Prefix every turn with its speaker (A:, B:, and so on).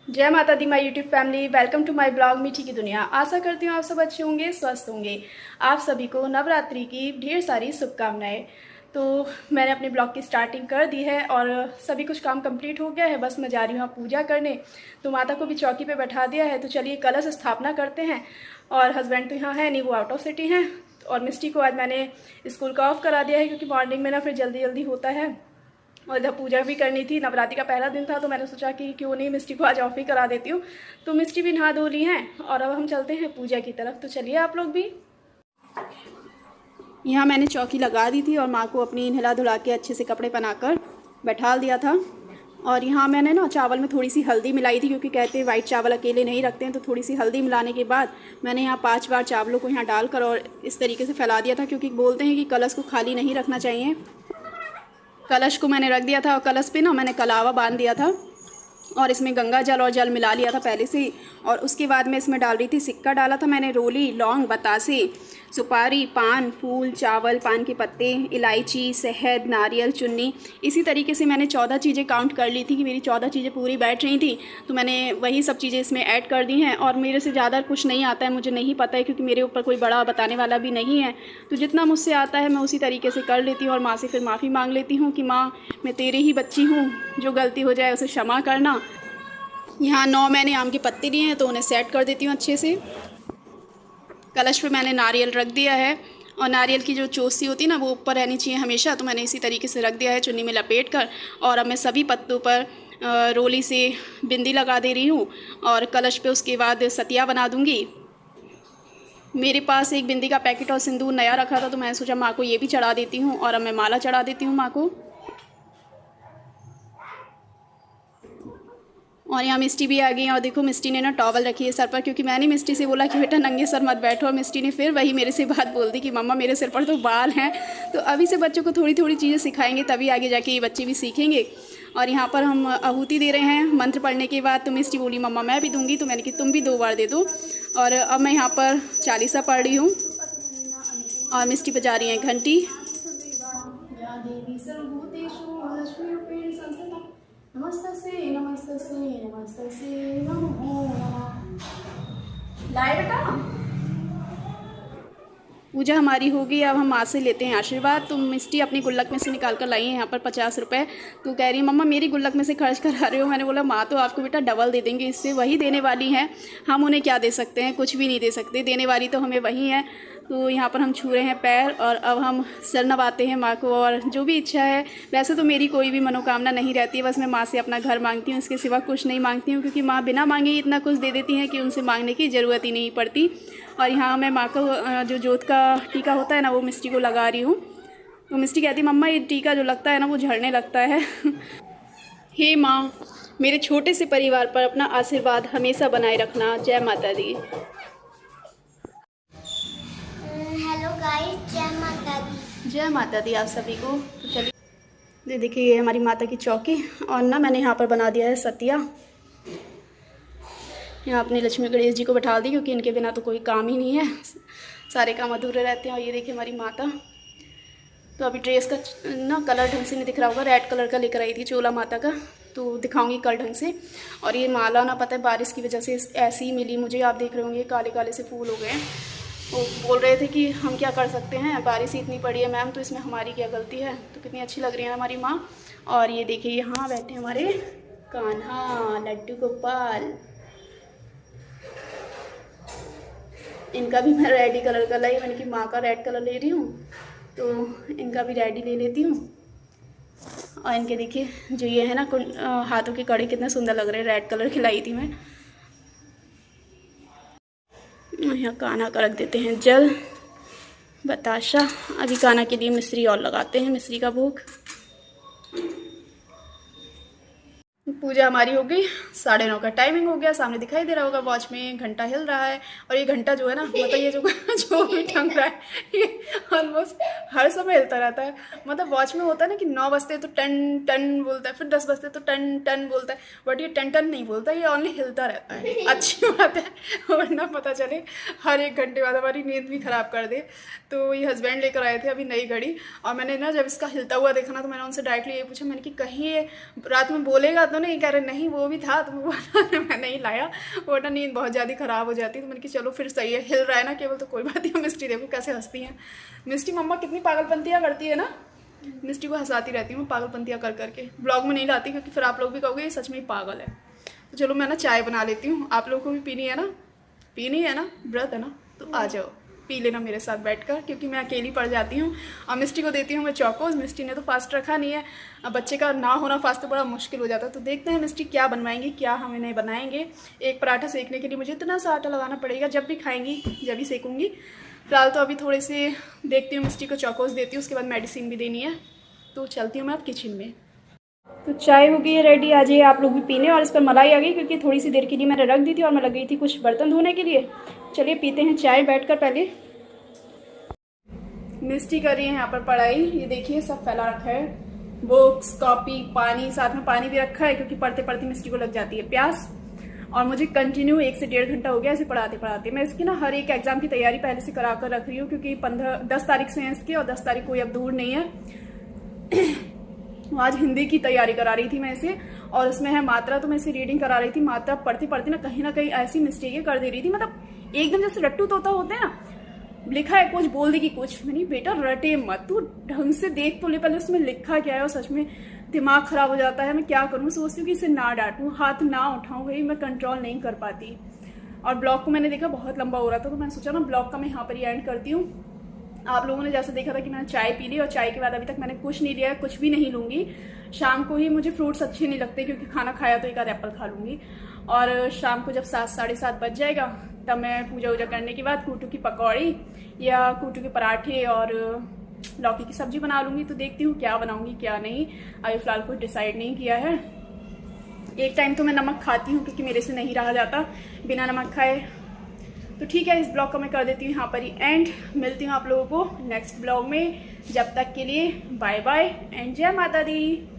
A: जय माता दी my YouTube family, welcome to my blog मीठी की दुनिया। आशा करती हूँ आप सब अच्छे होंगे, स्वस्थ होंगे। आप सभी को नवरात्रि की ढेर सारी शुभकामनाएं। तो मैंने अपने ब्लॉग की स्टार्टिंग कर दी है और सभी कुछ काम कंप्लीट हो गया है। बस मैं जा रही हूँ पूजा करने। तो माता को भी चौकी पे बैठा दिया है। तो चलिए कलश स्थापना करते हैं। और हस्बैंड तो यहाँ है नहीं, वो आउट ऑफ सिटी हैं। और मिस्टी को आज मैंने स्कूल का ऑफ करा दिया है, क्योंकि मॉर्निंग में ना फिर जल्दी जल्दी होता है और इधर पूजा भी करनी थी। नवरात्रि का पहला दिन था, तो मैंने सोचा कि क्यों नहीं मिस्टी को आज ऑफ ही करा देती हूँ। तो मिस्टी भी नहा धो ली हैं और अब हम चलते हैं पूजा की तरफ। तो चलिए आप लोग भी। यहाँ मैंने चौकी लगा दी थी और माँ को अपनी नहला धुला के अच्छे से कपड़े पहनाकर बैठा दिया था। और यहाँ मैंने ना चावल में थोड़ी सी हल्दी मिलाई थी, क्योंकि कहते हैं वाइट चावल अकेले नहीं रखते हैं। तो थोड़ी सी हल्दी मिलाने के बाद मैंने यहाँ 5 बार चावलों को यहाँ डालकर और इस तरीके से फैला दिया था, क्योंकि बोलते हैं कि कलश को खाली नहीं रखना चाहिए। कलश को मैंने रख दिया था और कलश पे ना मैंने कलावा बांध दिया था और इसमें गंगा जल और जल मिला लिया था पहले से ही। और उसके बाद मैं इसमें डाल रही थी सिक्का डाला था मैंने, रोली, लौंग, बतासे, सुपारी, पान, फूल, चावल, पान के पत्ते, इलायची, शहद, नारियल, चुन्नी। इसी तरीके से मैंने 14 चीज़ें काउंट कर ली थी कि मेरी 14 चीज़ें पूरी बैठ रही थी। तो मैंने वही सब चीज़ें इसमें ऐड कर दी हैं। और मेरे से ज़्यादा कुछ नहीं आता है, मुझे नहीं पता है, क्योंकि मेरे ऊपर कोई बड़ा बताने वाला भी नहीं है। तो जितना मुझसे आता है मैं उसी तरीके से कर लेती हूँ और माँ से फिर माफ़ी मांग लेती हूँ कि माँ मैं तेरी ही बच्ची हूँ, जो गलती हो जाए उसे क्षमा करना। यहाँ 9 मैंने आम के पत्ते लिए हैं, तो उन्हें सेट कर देती हूँ अच्छे से। कलश पे मैंने नारियल रख दिया है और नारियल की जो चोसी होती है ना, वो ऊपर रहनी चाहिए हमेशा। तो मैंने इसी तरीके से रख दिया है चुन्नी में लपेट कर। और अब मैं सभी पत्तों पर रोली से बिंदी लगा दे रही हूँ और कलश पे उसके बाद सतिया बना दूँगी। मेरे पास एक बिंदी का पैकेट और सिंदूर नया रखा था, तो मैंने सोचा माँ को ये भी चढ़ा देती हूँ। और अब मैं माला चढ़ा देती हूँ माँ को। और यहाँ मिस्टी भी आ गई और देखो मिस्टी ने ना टॉवल रखी है सर पर, क्योंकि मैंने मिस्टी से बोला कि बेटा नंगे सर मत बैठो। और मिस्टी ने फिर वही मेरे से बात बोल दी कि मम्मा मेरे सिर पर तो बाल हैं। तो अभी से बच्चों को थोड़ी थोड़ी चीज़ें सिखाएंगे, तभी आगे जाके ये बच्चे भी सीखेंगे। और यहाँ पर हम आहुति दे रहे हैं मंत्र पढ़ने के बाद। तो मिस्टी बोली मम्मा मैं भी दूँगी, तो मैंने कि तुम भी 2 बार दे दो। और अब मैं यहाँ पर चालीसा पढ़ रही हूँ और मिस्टी बजा रही हैं घंटी। नमस्तस्यै नमस्तस्यै नमस्तस्यै नमो नमः। लाए बेटा। पूजा हमारी होगी, अब हम माँ से लेते हैं आशीर्वाद। तो मिस्टी अपनी गुल्लक में से निकाल कर लाई है यहाँ पर 50 रुपये। तो कह रही है मम्मा मेरी गुल्लक में से खर्च करा रहे हो। मैंने बोला माँ तो आपको बेटा डबल दे देंगे, इससे वही देने वाली हैं। हम उन्हें क्या दे सकते हैं, कुछ भी नहीं दे सकते, देने वाली तो हमें वही है। तो यहाँ पर हम छू रहे हैं पैर और अब हम सिर नवाते हैं माँ को। और जो भी इच्छा है, वैसे तो मेरी कोई भी मनोकामना नहीं रहती है, बस मैं माँ से अपना घर मांगती हूँ, इसके सिवा कुछ नहीं मांगती हूँ। क्योंकि माँ बिना मांगे ही इतना कुछ दे देती हैं कि उनसे मांगने की ज़रूरत ही नहीं पड़ती। और यहाँ मैं माँ को जो जोत का टीका होता है ना, वो मिस्टी को लगा रही हूँ। तो मिस्टी कहती मम्मा ये टीका जो लगता है ना, वो झड़ने लगता है। हे माँ, मेरे छोटे से परिवार पर अपना आशीर्वाद हमेशा बनाए रखना। जय माता दी।
B: हेलो गाइस, जय माता दी।
A: जय माता दी आप सभी को। तो चलिए देखिए ये हमारी माता की चौकी। और ना मैंने यहाँ पर बना दिया है सतिया। यहाँ अपने लक्ष्मी गणेश जी को बैठा दी, क्योंकि इनके बिना तो कोई काम ही नहीं है, सारे काम अधूरे रहते हैं। और ये देखिए हमारी माता। तो अभी ड्रेस का ना कलर ढंग से नहीं दिख रहा होगा, रेड कलर का लेकर आई थी चोला माता का, तो दिखाऊंगी कल ढंग से। और ये माला ना पता है बारिश की वजह से ऐसी ही मिली मुझे, आप देख रहे होंगे काले काले से फूल हो गए। वो बोल रहे थे कि हम क्या कर सकते हैं, बारिश ही इतनी पड़ी है मैम, तो इसमें हमारी क्या गलती है। तो कितनी अच्छी लग रही है हमारी माँ। और ये देखिए यहाँ बैठे हमारे कान्हा लड्डू गोपाल। इनका भी मैं रेडी कलर का लाई, मैंने कि माँ का रेड कलर ले रही हूँ, तो इनका भी रेडी ले लेती हूँ। और इनके देखिए जो ये है ना हाथों की कड़ी कितने सुंदर लग रहे हैं, रेड कलर की लाई थी मैं। यहाँ कान्हा का रख देते हैं जल, बताशा। अभी कान्हा के लिए मिश्री और लगाते हैं, मिश्री का भोग। पूजा हमारी हो गई, 9:30 का टाइमिंग हो गया। सामने दिखाई दे रहा होगा वॉच में घंटा हिल रहा है। और ये घंटा जो है ना, मतलब ये जो भी टंग रहा है, ये ऑलमोस्ट हर समय हिलता रहता है। मतलब वॉच में होता है ना कि 9 बजते तो टन टन बोलता है, फिर 10 बजते तो टन टन बोलता है, बट ये टन टन नहीं बोलता, ये ओनली हिलता रहता है। अच्छी बात है, वरना पता चले हर 1 घंटे बाद हमारी नींद भी ख़राब कर दे। तो ये हस्बैंड लेकर आए थे अभी नई घड़ी, और मैंने ना जब इसका हिलता हुआ देखा ना, तो मैंने उनसे डायरेक्टली ये पूछा, मैंने कि कहीं ये रात में बोलेगा तो नहीं, कह रहे नहीं वो भी था, तो मैं नहीं लाया, वरना नींद बहुत ज़्यादा ख़राब हो जाती। तो मैंने कहा चलो फिर सही है, हिल रहा है ना केवल तो कोई बात नहीं। मिस्टी देखो कैसे हंसती हैं। मिस्टी मम्मा कितनी पागलपंतियाँ करती है ना, मिस्टी को हंसाती रहती हूँ पागलपंतियाँ कर करके। ब्लॉग में नहीं लाती क्योंकि फिर आप लोग भी कहोगे ये सच में ही पागल है। तो चलो मैं ना चाय बना लेती हूँ, आप लोगों को भी पीनी है ना, व्रत है ना, तो आ जाओ पी लेना मेरे साथ बैठकर, क्योंकि मैं अकेली पड़ जाती हूँ। और मिस्टी को देती हूँ मैं चौकोज। मिस्टी ने तो फास्ट रखा नहीं है, अब बच्चे का ना होना फास्ट तो बड़ा मुश्किल हो जाता है। तो देखते हैं मिस्टी क्या बनवाएंगी, क्या हम इन्हें बनाएंगे। एक पराठा सेकने के लिए मुझे इतना सा आटा लगाना पड़ेगा, जब भी खाएंगी जब भी सेकूँगी। फिलहाल तो अभी थोड़े से देखती हूँ, मिस्टी को चौकोज देती हूँ, उसके बाद मेडिसिन भी देनी है। तो चलती हूँ मैं अब किचन में। तो चाय हो गई है रेडी, आ जाइए आप लोग भी पीने। और इस पर मलाई आ गई क्योंकि थोड़ी सी देर के लिए मैंने रख दी थी और मैं लग गई थी कुछ बर्तन धोने के लिए। चलिए पीते हैं चाय बैठकर। पहले मिस्टी कर रही है यहाँ पर पढ़ाई, ये देखिए सब फैला रखा है, बुक्स, कॉपी, पानी, साथ में पानी भी रखा है क्योंकि पढ़ते पढ़ते मिस्टी को लग जाती है प्यास। और मुझे कंटिन्यू 1 से 1.5 घंटा हो गया ऐसे पढ़ाते पढ़ाते। मैं इसकी ना हर एक एग्जाम की तैयारी पहले से करा कर रख रही हूँ, क्योंकि 10 तारीख से हैं इसके, और 10 तारीख कोई अब दूर नहीं है। आज हिंदी की तैयारी करा रही थी मैं इसे, और उसमें है मात्रा, तो मैं इसे रीडिंग करा रही थी। मात्रा पढ़ते पढ़ते ना कहीं ऐसी मिस्टेकें कर दे रही थी, मतलब एकदम जैसे रट्टू तोता होते हैं ना, लिखा है कुछ बोल देगी कुछ। मैंने बेटा रटे मत, तू ढंग से देख तो ले पहले उसमें लिखा क्या है। और सच में दिमाग खराब हो जाता है। मैं क्या करूँ, सोचती हूँ कि इसे ना डांटूँ, हाथ ना उठाऊँ, भाई मैं कंट्रोल नहीं कर पाती। और ब्लॉग को मैंने देखा बहुत लंबा हो रहा था, तो मैंने सोचा ना ब्लॉग का मैं यहाँ पर ही एंड करती हूँ। आप लोगों ने जैसे देखा था कि मैंने चाय पी ली, और चाय के बाद अभी तक मैंने कुछ नहीं लिया, कुछ भी नहीं लूँगी। शाम को ही मुझे फ्रूट्स अच्छे नहीं लगते, क्योंकि खाना खाया तो एक आध एप्पल खा लूँगी। और शाम को जब 7 साढ़े 7 बज जाएगा, तब मैं पूजा वूजा करने के बाद कूटू की पकौड़ी या कूटू के पराठे और लौकी की सब्जी बना लूँगी। तो देखती हूँ क्या बनाऊँगी क्या नहीं, अभी फ़िलहाल कुछ डिसाइड नहीं किया है। एक टाइम तो मैं नमक खाती हूँ क्योंकि मेरे से नहीं रहा जाता बिना नमक खाए। तो ठीक है, इस ब्लॉग को मैं कर देती हूँ यहाँ पर ही एंड। मिलती हूँ आप लोगों को नेक्स्ट ब्लॉग में, जब तक के लिए बाय बाय एंड जय माता दी।